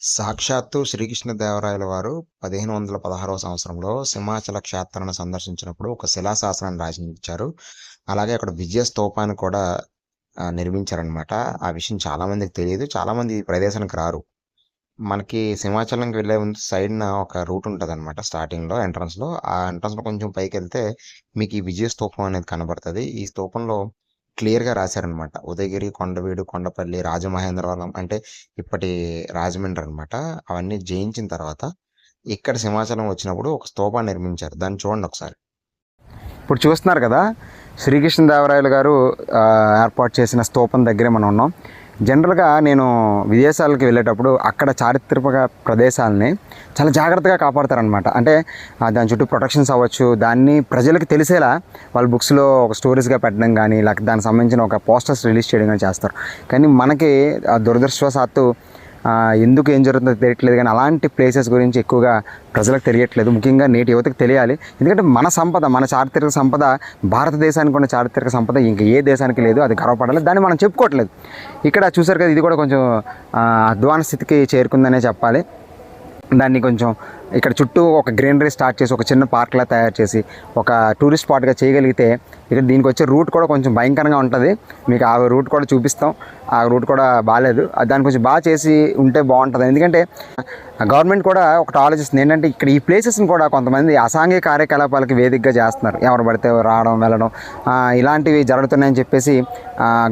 సాక్షాత్తు శ్రీకృష్ణదేవరాయల వారు 1516వ సంవత్సరంలో సింహాచల క్షేత్రాన్ని సందర్శించినప్పుడు ఒక శిలాశాసనాన్ని రాసించారు. అలాగే అక్కడ విజయ స్తూపాన్ని కూడా నిర్మించారనమాట. ఆ విషయం చాలా మందికి తెలీదు. చాలామంది ఈ ప్రదేశానికి రారు. మనకి సింహాచలంకి వెళ్ళే ముందు సైడ్‌న ఒక రూట్ ఉంటదనమాట స్టార్టింగ్‌లో ఎంట్రన్స్‌లో. ఆ ఎంట్రన్స్‌లో కొంచెం పైకెళ్తే మీకు ఈ విజయ స్తూపం అనేది కనబడతది. ఈ స్తూపంలో క్లియర్‌గా రాశారనమాట. ఉదయగిరి, కొండవీడు, కొండపల్లి, రాజమహేంద్రవరం అంటే ఇప్పటి రాజమండ్రి అనమాట. అవన్నీ జయించిన తర్వాత ఇక్కడ సింహాచలం వచ్చినప్పుడు ఒక స్తూపాన్ని నిర్మించారు. దాన్ని చూడండి ఒకసారి. ఇప్పుడు చూస్తున్నారు కదా, శ్రీకృష్ణదేవరాయలు గారు ఏర్పాటు చేసిన స్తూపం దగ్గరే మనం ఉన్నాం. జనరల్గా నేను విదేశాలకు వెళ్ళేటప్పుడు అక్కడ చారిత్రక ప్రదేశాలని చాలా జాగ్రత్తగా కాపాడతారనమాట. అంటే దాని చుట్టూ ప్రొటెక్షన్స్ అవ్వచ్చు, దాన్ని ప్రజలకు తెలిసేలా వాళ్ళ బుక్స్లో ఒక స్టోరీస్గా పెట్టడం కానీ, లేకపోతే దానికి సంబంధించిన ఒక పోస్టర్స్ రిలీజ్ చేయడం కానీ చేస్తారు. కానీ మనకి దురదృష్టవశాత్తు ఎందుకు ఏం జరుగుతుందో తెలియట్లేదు, కానీ అలాంటి ప్లేసెస్ గురించి ఎక్కువగా ప్రజలకు తెలియట్లేదు. ముఖ్యంగా నేటి యువతకు తెలియాలి. ఎందుకంటే మన సంపద, మన చారిత్రక సంపద, భారతదేశానికి ఉన్న చారిత్రక సంపద ఇంక ఏ దేశానికి లేదు. అది గర్వపడాలి. దాన్ని మనం చెప్పుకోవట్లేదు. ఇక్కడ చూసారు కదా, ఇది కూడా కొంచెం అధ్వాన స్థితికి చేరుకుందనే చెప్పాలి. దాన్ని కొంచెం ఇక్కడ చుట్టూ ఒక గ్రీనరీ స్టార్ట్ చేసి ఒక చిన్న పార్క్లా తయారు చేసి ఒక టూరిస్ట్ స్పాట్గా చేయగలిగితే ఇక్కడ దీనికి వచ్చే రూట్ కూడా కొంచెం భయంకరంగా ఉంటుంది. మీకు ఆ రూట్ కూడా చూపిస్తాం. ఆ రూట్ కూడా బాగాలేదు. దాన్ని కొంచెం బాగా చేసి ఉంటే బాగుంటుంది. ఎందుకంటే గవర్నమెంట్ కూడా ఒకటి ఆలోచిస్తుంది ఏంటంటే, ఇక్కడ ఈ ప్లేసెస్ని కూడా కొంతమంది అసాంఘిక కార్యకలాపాలకి వేదికగా చేస్తున్నారు. ఎవరు పడితే రావడం వెళ్ళడం ఇలాంటివి జరుగుతున్నాయని చెప్పేసి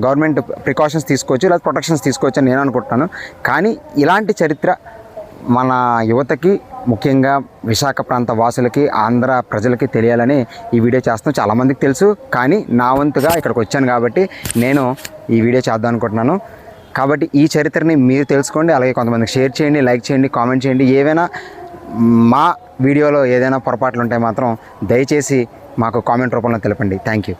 గవర్నమెంట్ ప్రికాషన్స్ తీసుకోవచ్చు, లేదా ప్రొటెక్షన్స్ తీసుకోవచ్చు అని నేను అనుకుంటున్నాను. కానీ ఇలాంటి చరిత్ర మన యువతకి, ముఖ్యంగా విశాఖ ప్రాంత వాసులకి, ఆంధ్ర ప్రజలకి తెలియాలని ఈ వీడియో చేస్తాం. చాలామందికి తెలుసు, కానీ నా వంతుగా ఇక్కడికి వచ్చాను కాబట్టి నేను ఈ వీడియో చేద్దాం అనుకుంటున్నాను. కాబట్టి ఈ చరిత్రని మీరు తెలుసుకోండి. అలాగే కొంతమందికి షేర్ చేయండి, లైక్ చేయండి, కామెంట్ చేయండి. ఏవైనా మా వీడియోలో ఏదైనా పొరపాట్లు ఉంటే మాత్రం దయచేసి మాకు కామెంట్ రూపంలో తెలపండి. Thank you.